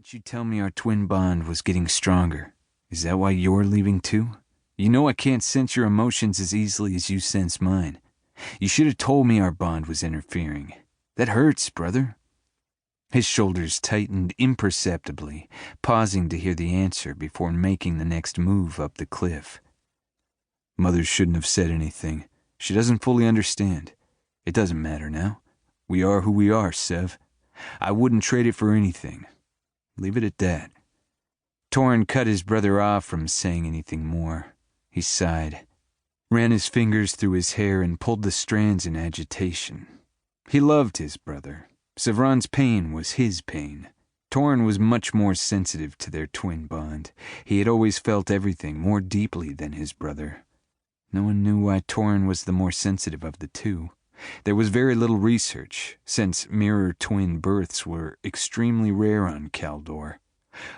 Didn't you tell me our twin bond was getting stronger? Is that why you're leaving too? You know I can't sense your emotions as easily as you sense mine. You should have told me our bond was interfering. That hurts, brother." His shoulders tightened imperceptibly, pausing to hear the answer before making the next move up the cliff. "Mother shouldn't have said anything. She doesn't fully understand. It doesn't matter now. We are who we are, Sev. I wouldn't trade it for anything. Leave it at that." Torrin cut his brother off from saying anything more. He sighed, ran his fingers through his hair and pulled the strands in agitation. He loved his brother. Sevron's pain was his pain. Torrin was much more sensitive to their twin bond. He had always felt everything more deeply than his brother. No one knew why Torrin was the more sensitive of the two. There was very little research, since mirror twin births were extremely rare on Kaldor.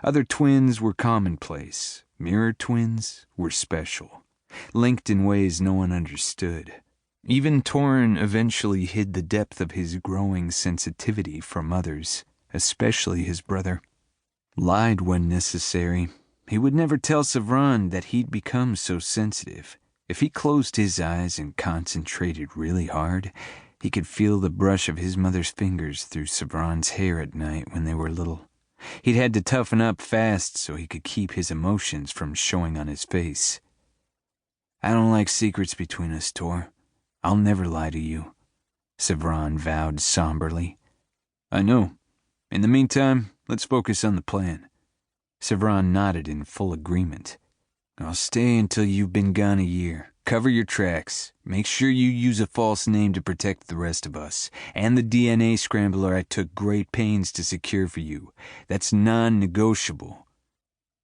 Other twins were commonplace. Mirror twins were special, linked in ways no one understood. Even Torrin eventually hid the depth of his growing sensitivity from others, especially his brother. Lied when necessary. He would never tell Sevron that he'd become so sensitive. If he closed his eyes and concentrated really hard, he could feel the brush of his mother's fingers through Sevron's hair at night when they were little. He'd had to toughen up fast so he could keep his emotions from showing on his face. "I don't like secrets between us, Tor. I'll never lie to you," Sevron vowed somberly. "I know. In the meantime, let's focus on the plan." Sevron nodded in full agreement. "I'll stay until you've been gone a year. Cover your tracks. Make sure you use a false name to protect the rest of us. And the DNA scrambler I took great pains to secure for you. That's non-negotiable."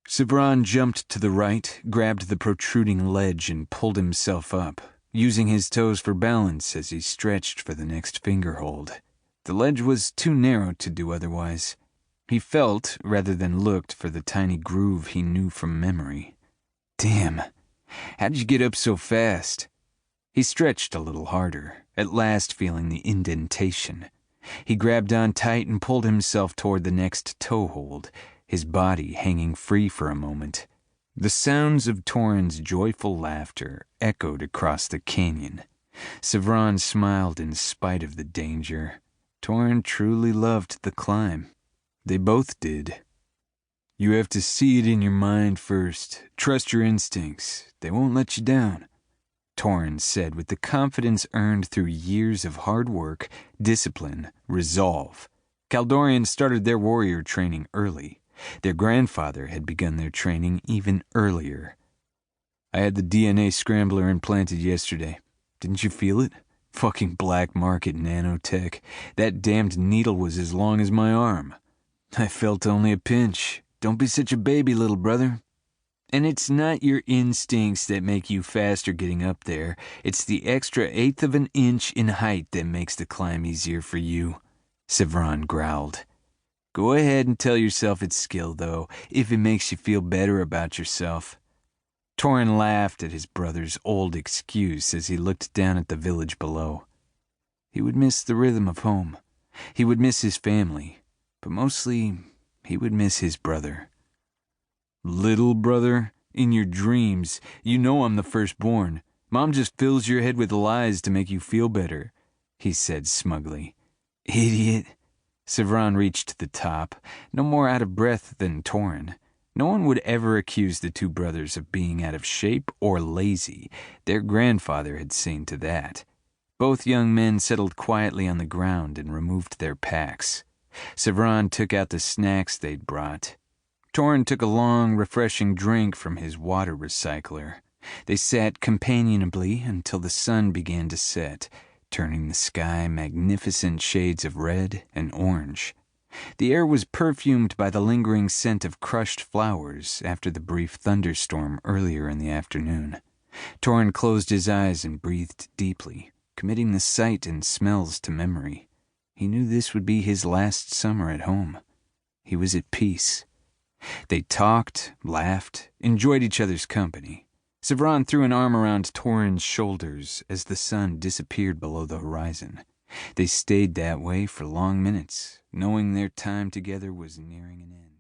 Sevron jumped to the right, grabbed the protruding ledge and pulled himself up, using his toes for balance as he stretched for the next finger hold. The ledge was too narrow to do otherwise. He felt, rather than looked, for the tiny groove he knew from memory. Damn, how'd you get up so fast? He stretched a little harder, at last feeling the indentation. He grabbed on tight and pulled himself toward the next toehold, his body hanging free for a moment. The sounds of Torrin's joyful laughter echoed across the canyon. Sevron smiled in spite of the danger. Torrin truly loved the climb. They both did. "You have to see it in your mind first. Trust your instincts. They won't let you down," Torrin said with the confidence earned through years of hard work, discipline, resolve. Kaldorians started their warrior training early. Their grandfather had begun their training even earlier. "I had the DNA scrambler implanted yesterday. Didn't you feel it? Fucking black market nanotech. That damned needle was as long as my arm. I felt only a pinch. Don't be such a baby, little brother. And it's not your instincts that make you faster getting up there. It's the extra 1/8 of an inch in height that makes the climb easier for you," Sevron growled. "Go ahead and tell yourself it's skill, though, if it makes you feel better about yourself." Torrin laughed at his brother's old excuse as he looked down at the village below. He would miss the rhythm of home. He would miss his family. But mostly, he would miss his brother. "Little brother, in your dreams, you know I'm the firstborn. Mom just fills your head with lies to make you feel better," he said smugly. "Idiot." Sevron reached the top, no more out of breath than Torrin. No one would ever accuse the two brothers of being out of shape or lazy. Their grandfather had seen to that. Both young men settled quietly on the ground and removed their packs. Sevron took out the snacks they'd brought. Torrin took a long, refreshing drink from his water recycler. They sat companionably until the sun began to set, turning the sky magnificent shades of red and orange. The air was perfumed by the lingering scent of crushed flowers after the brief thunderstorm earlier in the afternoon. Torrin closed his eyes and breathed deeply, committing the sight and smells to memory. He knew this would be his last summer at home. He was at peace. They talked, laughed, enjoyed each other's company. Sevron threw an arm around Torrin's shoulders as the sun disappeared below the horizon. They stayed that way for long minutes, knowing their time together was nearing an end.